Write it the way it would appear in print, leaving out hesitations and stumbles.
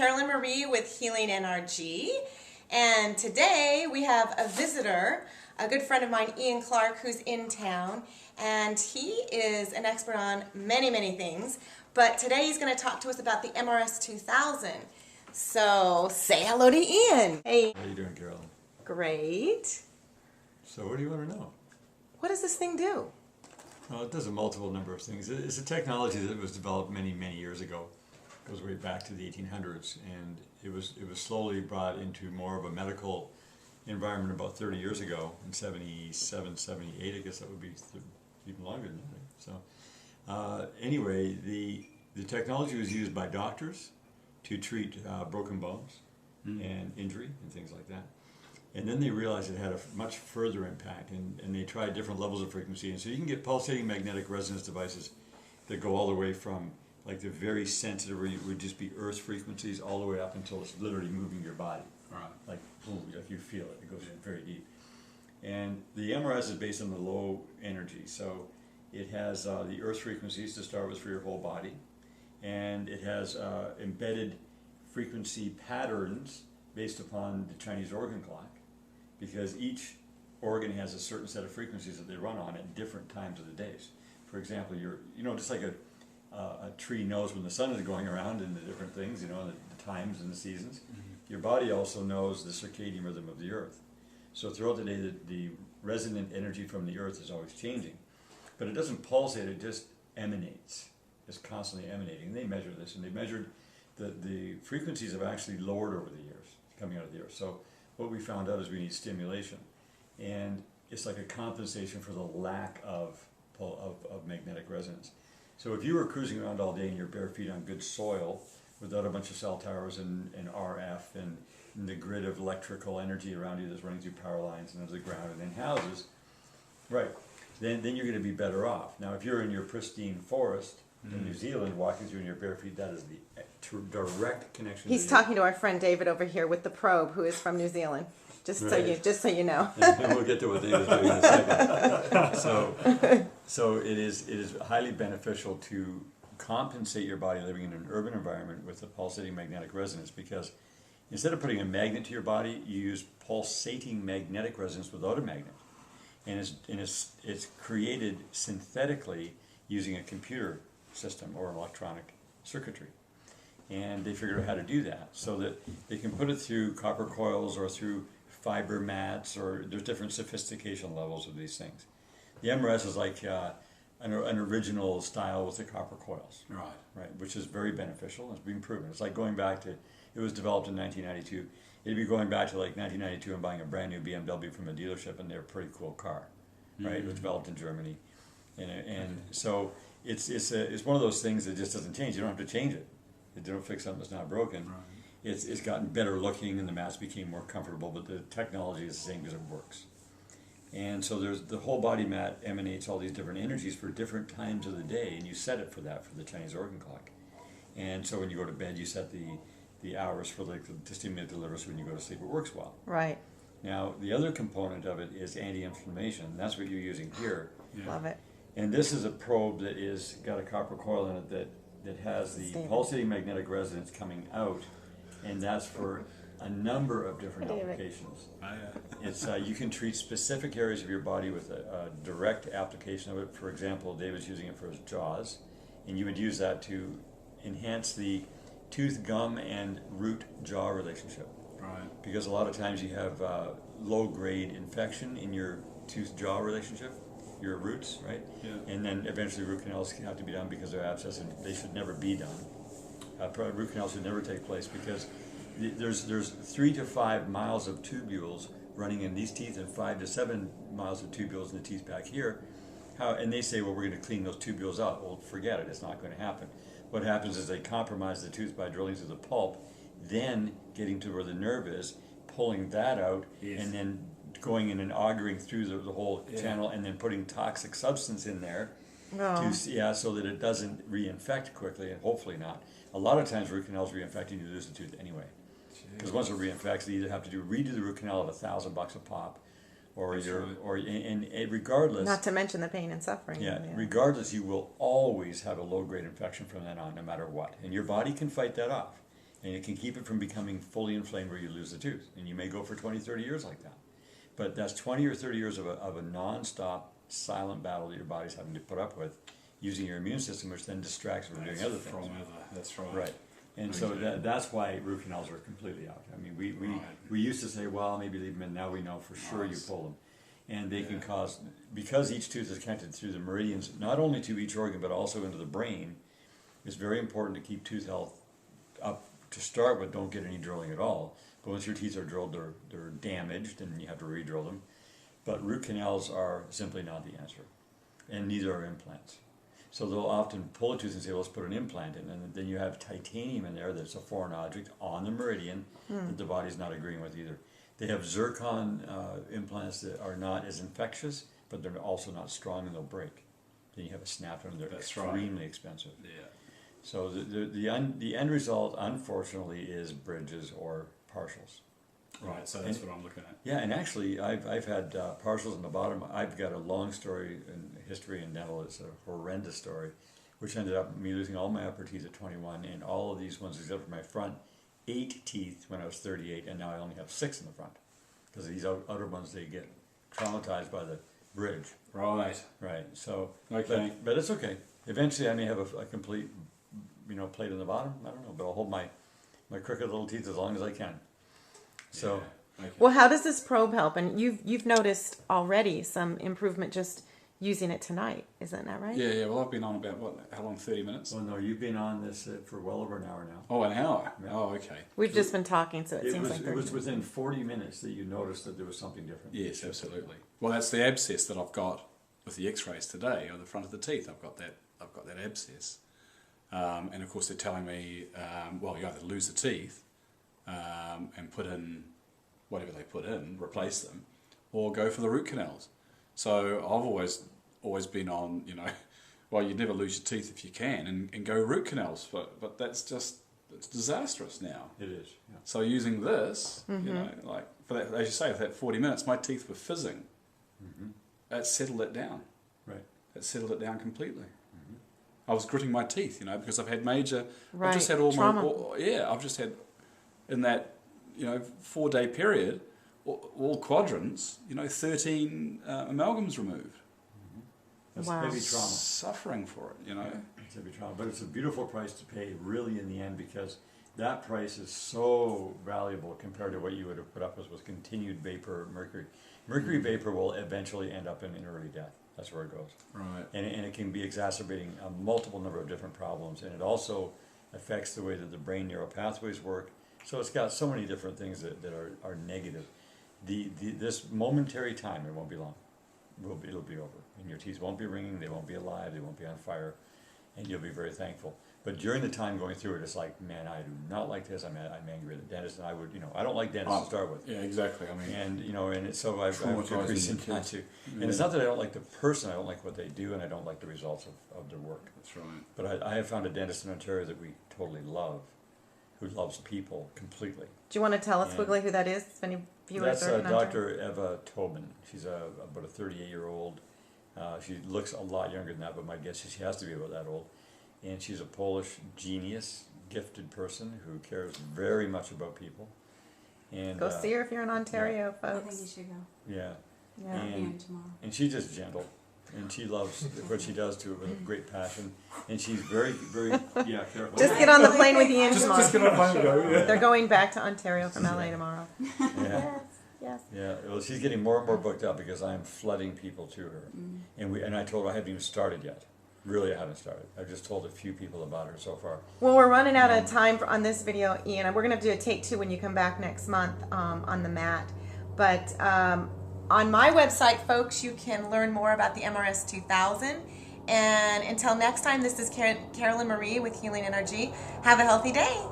Carolyn Marie with Healing NRG, and today we have a visitor, a good friend of mine, Ian Clark, who's in town, and he is an expert on many things, but today he's going to talk to us about the MRS 2000. So say hello to Ian. Hey. How are you doing, Carolyn? Great. So what do you want to know? What does this thing do? Well, it does a multiple number of things. It's a technology that was developed many years ago. It goes way back to the 1800s, and it was slowly brought into more of a medical environment about 30 years ago, in 77, 78, I guess that would be even longer than that. So anyway, the technology was used by doctors to treat broken bones and injury and things like that. And then they realized it had a much further impact, and they tried different levels of frequency. And so you can get pulsating magnetic resonance devices that go all the way from like the very sensitive, where it would just be earth frequencies, all the way up until it's literally moving your body. Right. Like, boom, like you feel it. It goes very deep. And the MRS is based on the low energy. So it has the earth frequencies to start with for your whole body. And it has embedded frequency patterns based upon the Chinese organ clock, because each organ has a certain set of frequencies that they run on at different times of the days. For example, just like a tree knows when the sun is going around and the different things, the times and the seasons. Your body also knows the circadian rhythm of the earth. So throughout the day, the resonant energy from the earth is always changing. But it doesn't pulsate, it just emanates. It's constantly emanating. They measure this, and they measured the frequencies have actually lowered over the years coming out of the earth. So what we found out is we need stimulation, and it's like a compensation for the lack of magnetic resonance. So if you were cruising around all day in your bare feet on good soil without a bunch of cell towers and RF and the grid of electrical energy around you that's running through power lines and under the ground and in houses, right, then you're going to be better off. Now if you're in your pristine forest in New Zealand walking through in your bare feet, that is the direct connection. He's talking to our friend David over here with the probe, who is from New Zealand. Just so you know. And we'll get to what David's doing in a second. So it is highly beneficial to compensate your body living in an urban environment with a pulsating magnetic resonance, because instead of putting a magnet to your body, you use pulsating magnetic resonance without a magnet, and it's created synthetically using a computer system or an electronic circuitry. And they figured out how to do that so that they can put it through copper coils or through fiber mats, or there's different sophistication levels of these things. The MRS is like an original style with the copper coils, right, which is very beneficial. It's being proven. It's like going back to, it was developed in 1992. It'd be going back to like 1992 and buying a brand new BMW from a dealership, and they're a pretty cool car, right? It was developed in Germany, and so it's one of those things that just doesn't change. You don't have to change it. They don't fix something that's not broken. Right. It's gotten better looking, and the mats became more comfortable, but the technology is the same because it works. And so there's the whole body mat emanates all these different energies for different times of the day, and you set it for that, for the Chinese organ clock. And so when you go to bed, you set the hours for to stimulate the liver, so when you go to sleep, it works well. Right. Now the other component of it is anti-inflammation. That's what you're using here. Yeah. Love it. And this is a probe that is got a copper coil in it that has the pulsating magnetic resonance coming out, and that's for a number of different applications. It's you can treat specific areas of your body with a direct application of it. For example, David's using it for his jaws, and you would use that to enhance the tooth, gum, and root jaw relationship. Right. Because a lot of times you have low-grade infection in your tooth-jaw relationship, your roots, right? Yeah. And then eventually root canals have to be done because they're abscess, and they should never be done. Root canals should never take place because there's 3 to 5 miles of tubules running in these teeth and 5 to 7 miles of tubules in the teeth back here. And they say, well, we're going to clean those tubules out. Well, forget it. It's not going to happen. What happens is they compromise the tooth by drilling through the pulp, then getting to where the nerve is, pulling that out, and then going in and augering through the whole channel, and then putting toxic substance in there so that it doesn't reinfect quickly, and hopefully not. A lot of times root canals reinfect and you lose the tooth anyway. Because once it reinfects, they either have to redo the root canal at $1,000 a pop, or regardless. Not to mention the pain and suffering. Yeah, regardless, you will always have a low-grade infection from then on, no matter what. And your body can fight that off. And it can keep it from becoming fully inflamed where you lose the tooth. And you may go for 20, 30 years like that. But that's 20 or 30 years of a non-stop silent battle that your body's having to put up with using your immune system, which then distracts from doing other things. That's right. Right. And so that's why root canals are completely out. I mean, we used to say, well, maybe leave them in. Now we know for sure you pull them. And they can cause, because each tooth is connected through the meridians, not only to each organ, but also into the brain, it's very important to keep tooth health up to start with. Don't get any drilling at all. But once your teeth are drilled, they're damaged and you have to re-drill them. But root canals are simply not the answer. And neither are implants. So they'll often pull a tooth and say, well, let's put an implant in. And then you have titanium in there that's a foreign object on the meridian that the body's not agreeing with either. They have zircon implants that are not as infectious, but they're also not strong and they'll break. Then you have a snap and they're extremely expensive. Yeah. So the end result, unfortunately, is bridges or partials. Right, so that's what I'm looking at. Yeah, and actually, I've had partials in the bottom. I've got a long story in history in dental. It's a horrendous story, which ended up me losing all my upper teeth at 21, and all of these ones, except for my front, 8 teeth when I was 38, and now I only have 6 in the front. Because these outer ones, they get traumatized by the bridge. Right. Right, so, Okay. but it's okay. Eventually, I may have a complete, plate in the bottom. I don't know, but I'll hold my crooked little teeth as long as I can. So, Yeah. Okay. Well, how does this probe help? And you've noticed already some improvement just using it tonight, isn't that right? Yeah. Well, I've been on about how long? 30 minutes. well, no, you've been on this for well over an hour now. Oh, an hour. Yeah. Oh, okay. We've just been talking, so it seems like It was 30 within 40 minutes that you noticed that there was something different. Yes, absolutely. Well, that's the abscess that I've got with the X-rays today, on the front of the teeth. I've got that abscess, and of course they're telling me, well, you either lose the teeth and put in whatever they put in, replace them, or go for the root canals. So I've always been on, well, you never lose your teeth if you can, and go root canals, but that's just, it's disastrous now. It is. Yeah. So using this, like for that, as you say, for that 40 minutes, my teeth were fizzing. That settled it down. Right. That settled it down completely. I was gritting my teeth, because I've had major. Right. I've just had all Trauma. I've just had in that 4-day period, all quadrants, 13 amalgams removed. That's Wow. heavy trauma. Suffering for it, It's heavy trauma, but it's a beautiful price to pay, really, in the end, because that price is so valuable compared to what you would have put up with continued vapor mercury. Mercury vapor will eventually end up in early death. That's where it goes. Right. And it can be exacerbating a multiple number of different problems, and it also affects the way that the brain neural pathways work. So it's got so many different things that are negative. This momentary time, it won't be long. It'll be over, and your teeth won't be ringing, they won't be alive, they won't be on fire, and you'll be very thankful. But during the time going through it, it's like, man, I do not like this. I'm angry at the dentist, and I don't like dentists to start with. Yeah, exactly. I mean, And so I've Traumatizing good reason the not kids. to. And it's not that I don't like the person, I don't like what they do, and I don't like the results of their work. that's right. But I have found a dentist in Ontario that we totally love, who loves people completely. Do you want to tell us And quickly who that is? If any viewers That's are in Ontario? Dr. Eva Tobin. She's about a 38-year-old. She looks a lot younger than that, but my guess is she has to be about that old. And she's a Polish genius, gifted person who cares very much about people. And Go see her if you're in Ontario, I think you folks. should go. yeah, Yeah. And- tomorrow. and she's just gentle, and she loves what she does to it with great passion. And she's very, very careful. Just get on the plane with Ian tomorrow. Just get on phone and go. Yeah. They're going back to Ontario from LA tomorrow. Yeah. Yes. Yeah, well, she's getting more and more booked up because I'm flooding people to her, and I told her I haven't even started yet. Really, I haven't started. I've just told a few people about her so far. Well, we're running out of time on this video, Ian, and we're going to do a take 2 when you come back next month on the mat. But on my website, folks, you can learn more about the MRS 2000. And until next time, this is Carolyn Marie with Healing NRG. Have a healthy day.